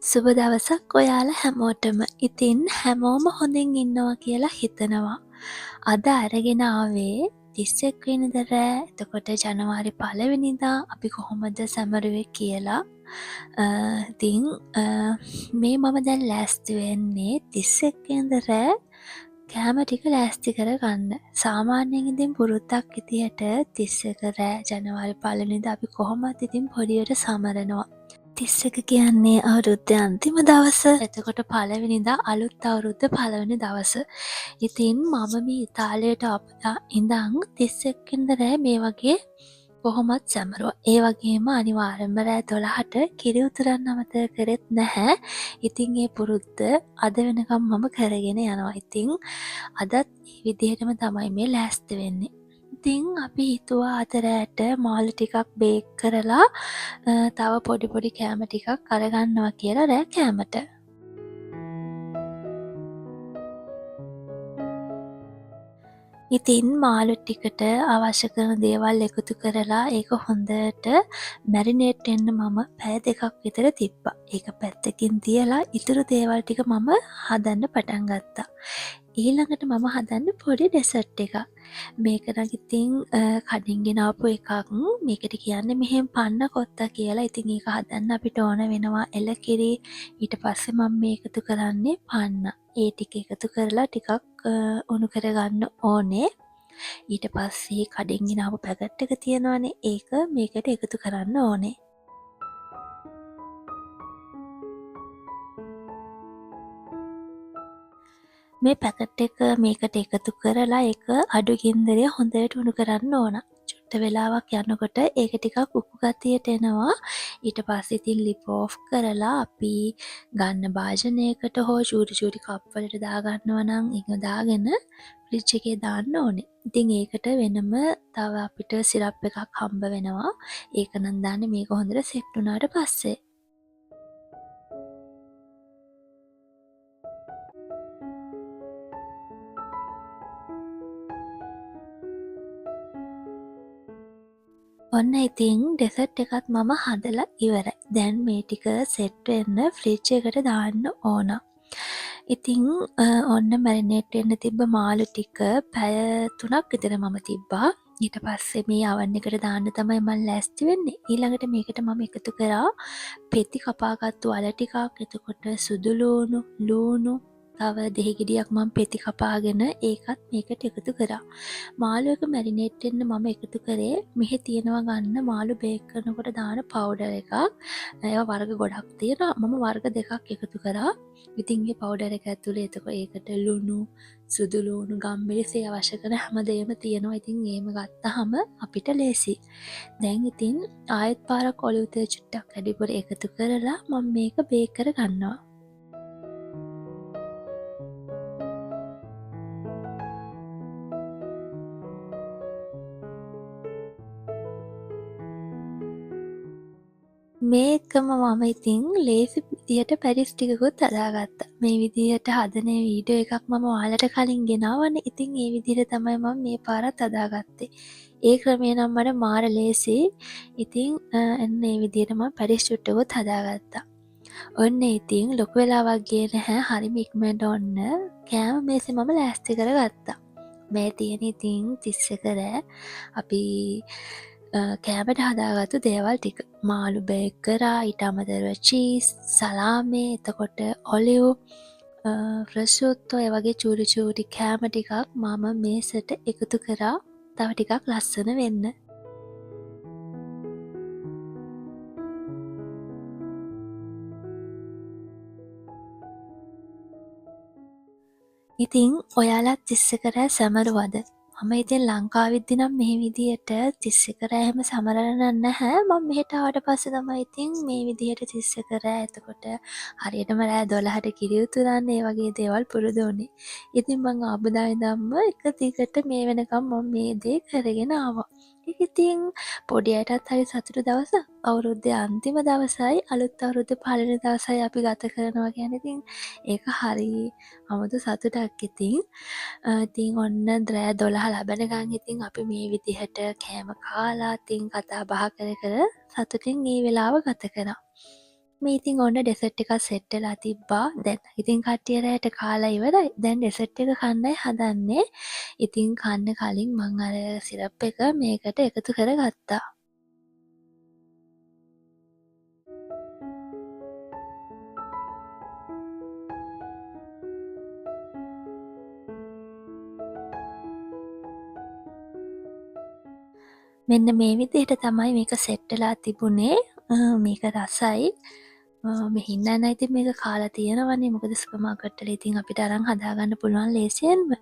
සුබ දවසක් ඔයාලා හැමෝටම. ඉතින් හැමෝම හොඳින් ඉන්නවා කියලා හිතනවා. අද අරගෙන ආවේ 31 වෙනිදා රෑ. එතකොට ජනවාරි 1 වෙනිදා අපි කොහොමද සැමරුවේ කියලා. ඉතින් මේ මම දැන් ලෑස්ති වෙන්නේ 31 වෙනිදා රෑ කෑම ටික ලෑස්ති කරගන්න. සාමාන්‍යයෙන් ඉතින් පුරුද්දක් විදියට 31 රෑ ජනවාරි 1 වෙනිදා අපි කොහොමත් ඉතින් පොඩියට සමරනවා. 31 කියන්නේ අවුරුද්දේ අන්තිම දවස. එතකොට 1 වෙනිදා අලුත් අවුරුද්ද 1 වෙනි දවස. ඉතින් මම මේ ඉතාලියට ආපු ඉඳන් 31 වෙනිදා රෑ මේ වගේ කොහොමත් සැමරුවා. ඒ වගේම අනිවාර්යෙන්ම රෑ 12ට කිරි උතුරන්න අමතක කරෙත් නැහැ. ඉතින් ඒ පුරුද්ද අද වෙනකම් මම කරගෙන යනවා. ඉතින් අදත් ඒ විදිහටම තමයි මේ ලෑස්ති වෙන්නේ. ඉතින් අපි හිතුවා අද රෑට මාළු ටිකක් බේක් කරලා තව පොඩි පොඩි කෑම ටිකක් අරගන්නවා කියලා රෑ කෑමට. ඉතින් මාළු ටිකට අවශ්‍ය කරන දේවල් එකතු කරලා ඒක හොඳට මැරිනේට් වෙන්න මම පැය 2ක් විතර තිබ්බා. ඒක පැත්තකින් තියලා ඉතුරු දේවල් ටික මම හදන්න පටන් ගත්තා. ඊළඟට මම හදන්න පොඩි ඩෙසර්ට් එකක්. මේක නම් ඉතින් කඩින් ගෙනාපු එකක්. මේකට කියන්නේ මෙහෙම පන්න කොත්තා කියලා. ඉතින් ඒක හදන්න අපිට ඕන වෙනවා එළකිරි. ඊට පස්සේ මම මේ එකතු කරන්නේ පන්න. ඒ ටික එකතු කරලා ටිකක් උණු කරගන්න ඕනේ. ඊට පස්සේ කඩින් ගෙනාපු පැකට් එක තියෙනවානේ. ඒක මේකට එකතු කරන්න ඕනේ. මේ පැකට් එක මේකට එකතු කරලා ඒක අඩු ගින්දරේ හොඳට උණු කරන්න ඕන. චුට්ට වෙලාවක් යනකොට ඒක ටිකක් උණු ගතියට එනවා. ඊට පස්සේ ඉතින් ලිප් ඕෆ් කරලා අපි ගන්න භාජනයකට හෝ චූටි කප් වලට දාගන්නවා නම් ඒක දාගෙන ෆ්‍රිජ් එකේ දාන්න ඕනේ. ඉතින් ඒකට වෙනම තව අපිට සිරප් එකක් හම්බ වෙනවා. ඒක නම් දාන්නේ මේක හොඳට සෙට් වුණාට පස්සේ. ඔන්න ඉතින් ඩෙසර්ට් එකත් මම හදලා ඉවරයි. දැන් මේ ටික සෙට් වෙන්න ෆ්‍රිජ් එකට දාන්න ඕන. ඉතින් ඔන්න මැරිනේට් වෙන්න තිබ්බ මාළු ටික පැය 3ක් විතර මම තිබ්බා. ඊට පස්සේ මේ අවන් එකට දාන්න තමයි මම ලෑස්ති වෙන්නේ. ඊළඟට මේකට මම එකතු කරා පෙති කපාගත්තු අල ටිකක්, එතකොට සුදු ලූණු, තව දෙහි ගෙඩියක් මම පෙති කපාගෙන ඒකත් මේකට එකතු කරා. මාළු එක මැරිනේට් වෙන්න මම එකතු කරේ මෙහි තියෙනවා ගන්න මාළු බේක් කරනකොට දාන පවුඩර් එකක්. ඒවා වර්ග ගොඩක් තියෙනවා. මම වර්ග දෙකක් එකතු කරා. ඉතින් මේ පවුඩර් එක ඇතුලේ එතකොට ඒකට ලුණු, සුදු ලූණු, ගම්මිරිසි අවශ්‍ය කරන හැමදේම තියෙනවා. ඉතින් ඒම ගත්තාම අපිට ලේසි. දැන් ඉතින් ආයෙත් පාරක් ඔලිව් තෙල් චුට්ටක් වැඩිපුර එකතු කරලා මම මේක බේක් කර ගන්නවා. මේකම මම ඉතින් ලේසි විදියට පැරිස් ටිකකුත් හදාගත්තා. මේ විදියට හදන වීඩියෝ එකක් මම ඔයාලට කලින් ගෙනාවනේ. ඉතින් ඒ විදිහට තමයි මම මේ පාරත් හදාගත්තේ. ඒ ක්‍රමය නම් මට මාර ලේසි. ඉතින් එන්න ඒ විදියට මම පැරිස් චුට්ටකුත් හදාගත්තා. ඔන්න ඉතින් ලොකු වෙලාවක් ගියේ නැහැ. හරිම ඉක්මනට ඔන්න කෑම මේසෙ මම ලෑස්ති කරගත්තා. මේ තියෙන ඉතින් 31 රෑ අපි කෑමට හදාගත්තු දේවල් ටික. මාළු බේක් කරා, ඊට අමතරව චීස්, සලාමේ, එතකොට ඔලිව්, ප්‍රෂුට්ටෝ, ඒ වගේ චූටි කෑම ටිකක් මම මේසට එකතු කරා තව ටිකක් ලස්සන වෙන්න. ඉතින් ඔයාලත් 31 රෑ සැමරුවද? මම ඉතින් ලංකාවෙද්දි නම් මේ විදියට 31 රෑ එහෙම සමරලා නැහැ. මම මෙහෙට ආවට පස්සේ තමයි ඉතින් මේ විදියට 31 රෑ එතකොට හරියටම රෑ 12ට කිරි උතුරන්න ඒ වගේ දේවල් පුරුදු වුණේ. ඉතින් මං ආපුදා ඉඳන්ම එක දිගට මේ වෙනකම් මම මේ දේ කරගෙන ආවා. ඒක ඉතින් පොඩි අයටත් හරි සතුටු දවසක්. අවුරුද්දේ අන්තිම දවසයි අලුත් අවුරුද්ද පළවෙනි දවසයි අපි ගත කරනවා කියන්නේ ඉතින් ඒක හරි අමුතු සතුටක් ඉතින්. ඉතින් ඔන්න රෑ 12 ලබනකන් ඉතින් අපි මේ විදිහට කෑම කාලා ඉතින් කතා බහ කර සතුටින් මේ වෙලාව ගත කරා. මේ ඉතින් ඔන්න ඩෙසර්ට් එකක් සෙට් වෙලා තිබ්බා. දැන් ඉතින් කට්ටිය රැට කාලා ඉවරයි. දැන් ඩෙසර්ට් එක කන්නයි හදන්නේ. ඉතින් කන්න කලින් මං අර සිරප් එක මේකට එකතු කරගත්තා. මෙන්න මේ විදිහට තමයි මේක සෙට් වෙලා තිබුණේ. මේක රසයි. මෙහින් අය ඉතින් මේක කාලා තියෙනවනේ. මොකද සුපර් මාකට් වල ඉතින් අපිට අරන් හදාගන්න පුළුවන් ලේසියෙන්ම.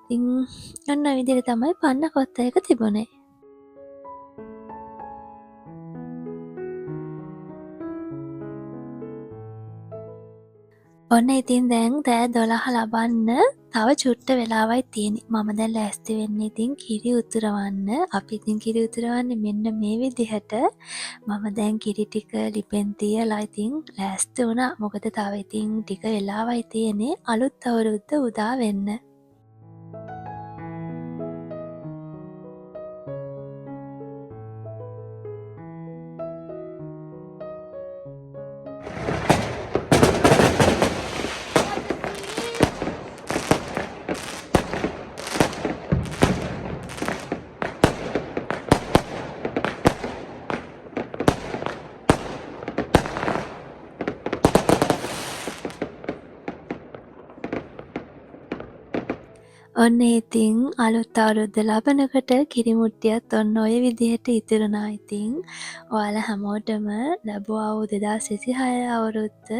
ඉතින් ඔන්න ඔය විදිහට තමයි පන්න කොත්ත එක තිබුණේ. ඔන්න ඉතින් දැන් රෑ 12 ලබන්න තව චුට්ට වෙලාවයි තියෙන්නේ. මම දැන් ලෑස්ති වෙන්නේ ඉතින් කිරි උතුරවන්න. අපි ඉතින් කිරි උතුරවන්නේ මෙන්න මේ විදිහට. මම දැන් කිරි ටික ලිපෙන් තියලා ඉතින් ලෑස්ති වුණා. මොකද තව ඉතින් ටික වෙලාවයි තියෙන්නේ අලුත් අවුරුද්ද උදා වෙන්න. ඔන්න ඉතින් අලුත් අවුරුද්ද ලබනකොට කිරිමුට්ටියත් ඔන්න ඔය විදිහට ඉතිරුණා ඉතින්. ඔයාලා හැමෝටම ලැබුවා වූ 2026 අවුරුද්ද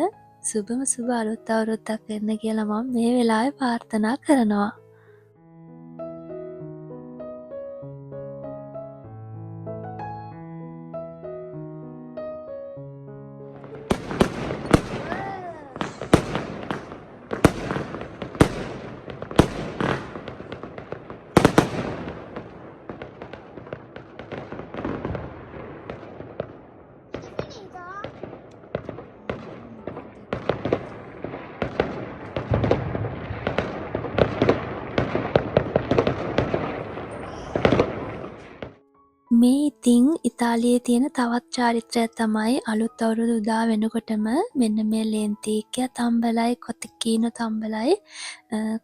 සුබම සුබ අලුත් අවුරුද්දක් වෙන්න කියලා මම මේ වෙලාවේ ප්‍රාර්ථනා කරනවා. මේ ඉතින් ඉතාලියේ තියෙන තවත් චාරිත්‍රයක් තමයි අලුත් අවුරුදු උදා වෙනකොටම මෙන්න මේ ලේන්තික්කය තම්බලයි කොතකීනු තම්බලයි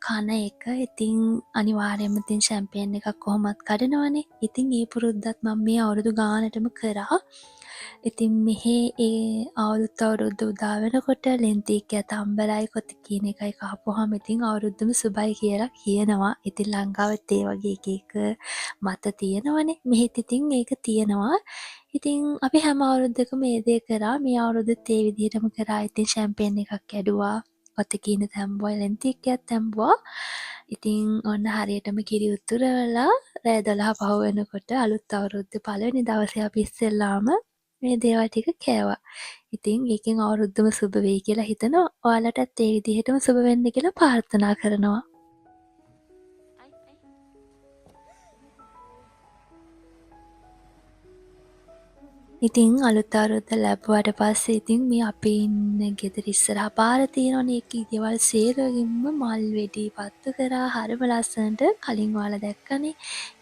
කන එක. ඉතින් අනිවාර්යයෙන්ම ඉතින් ෂැම්පේන් එකක් කොහොමත් කඩනවනේ. ඉතින් ඒ පුරුද්දත් මම මේ අවුරුදු ගානටම කරා. ඉතින් මෙහෙ ඒ අලුත් උදා වෙනකොට ලෙන්තික්කය තම්බලයි කොතකීන එකයි කහපුවාම ඉතින් අවුරුද්දම සුබයි කියලා කියනවා. ඉතින් ලංකාවෙත් ඒ වගේ එක එක මත තියෙනවනේ. මෙහෙත් ඉතින් ඒක තියෙනවා. ඉතින් අපි හැම අවුරුද්දකම ඒ දේ කරා. මේ අවුරුද්දෙත් ඒ විදිහටම කරා. ඉතින් ෂැම්පේන් එකක් කැඩුවා. කොතකීන තැම්බුවා. ලෙන්තික්කයත් තැම්බුවා. ඉතින් ඔන්න හරියටම කිරි උතුරවලා රෑ 12 පහු වෙනකොට අලුත් අවුරුද්ද පළවෙනි දවසේ අපි ඉස්සෙල්ලාම මේ දේවල් ටික කෑවා. ඉතින් ඒකෙන් අවුරුද්දම සුබ වෙයි කියලා හිතනවා. ඔයාලටත් ඒ විදිහටම සුබ වෙන්න කියලා ප්‍රාර්ථනා කරනවා. ඉතින් අලුත් අවුරුද්ද ලැබුවට පස්සේ ඉතින් මේ අපි ඉන්න ගෙදර ඉස්සරහා පාර තියෙනවනේ. ඒකේ ගෙවල් සේරගෙම මල් වෙඩි පත්තු කරා හරිම ලස්සනට. කලින් ඔයාලා දැක්කනේ.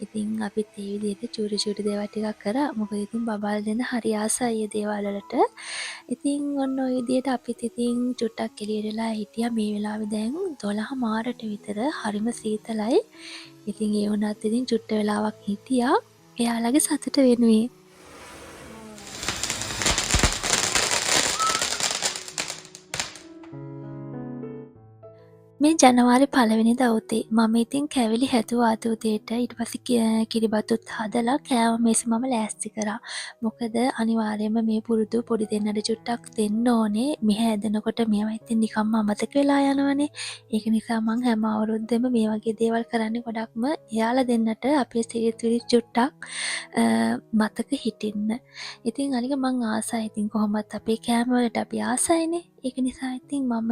ඉතින් අපිත් ඒ විදිහට චූටි චූටි දේවල් ටිකක් කරා. මොකද ඉතින් බබාලා දෙන්න හරි ආසයි ඒ දේවල් වලට. ඉතින් ඔන්න ඔය විදිහට අපිත් ඉතින් චුට්ටක් එළියට වෙලා හිටියා. මේ වෙලාවේ දැන් 12 මාරට විතර හරිම සීතලයි. ඉතින් ඒ වුණත් ඉතින් චුට්ට වෙලාවක් හිටියා. එයාලගේ සතුට වෙනුවෙන්. මේ ජනවාරි 1 දවසේ මම ඉතින් කැවිලි හැදුවා අද උදේට. ඊට පස්සේ කිරිබතුත් හදලා කෑම මේස මම ලෑස්ති කරා. මොකද අනිවාර්යයෙන්ම මේ පුරුදු පොඩි දෙන්නට චුට්ටක් දෙන්න ඕනේ. මෙහෙ ඇදෙනකොට මේවා ඉතින් නිකම්ම අමතක වෙලා යනවනේ. ඒක නිසා මං හැම අවුරුද්දෙම මේ වගේ දේවල් කරන්නේ ගොඩක්ම එයාලා දෙන්නට අපේ සිරිත් චුට්ටක් මතක හිටින්න. ඉතින් අනික මං ආසයි. ඉතින් කොහොමත් අපේ කෑම වලට අපි ආසයිනේ. ඒක නිසා ඉතින් මම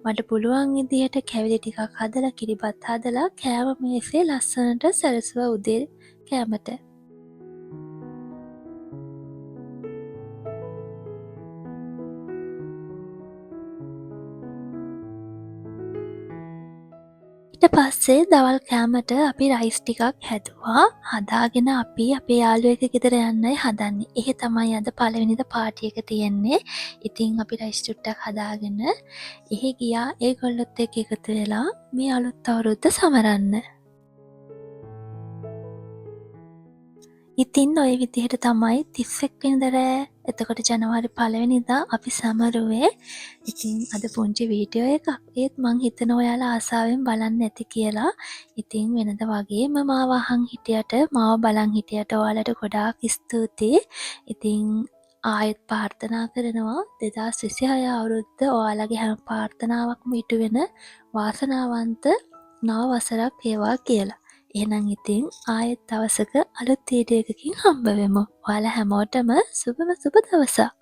මට පුළුවන් විදිහට කැවිලි ටිකක් හදලා කිරිබත් හදලා කෑම මේසේ ලස්සනට සැරසුවා උදේ කෑමට. ඊට පස්සේ දවල් කෑමට අපි රයිස් ටිකක් හැදුවා. හදාගෙන අපි අපේ යාළුවෙක් ගෙදර යන්නයි හදන්නේ. එහෙ තමයි අද පළවෙනිද පාටි එක තියෙන්නේ. ඉතින් අපි රයිස් චුට්ටක් හදාගෙන එහෙ ගියා ඒගොල්ලොත් එක්ක එකතු වෙලා මේ අලුත් අවුරුද්ද සමරන්න. ඉතින් ඔය විදිහට තමයි 31 වෙනිදා රෑ එතකොට ජනවාරි 1 වෙනිදා අපි සමරුවේ. ඉතින් අද පුංචි වීඩියෝ එකක්. ඒත් මං හිතනවා ඔයාලා ආසාවෙන් බලන්න ඇති කියලා. ඉතින් වෙනද වගේම මාව අහන් හිටියට මාව බලන් හිටියට ඔයාලට ගොඩාක් ස්තුතියි. ඉතින් ආයෙත් ප්‍රාර්ථනා කරනවා 2026 අවුරුද්ද ඔයාලගේ හැම ප්‍රාර්ථනාවක්ම ඉටු වෙන වාසනාවන්ත නව වසරක් වේවා කියලා. එහෙනම් ඉතින් ආයෙත් දවසක අලුත් වීඩියෝ එකකින් හම්බ වෙමු. ඔයාලා හැමෝටම සුබම සුබ දවසක්.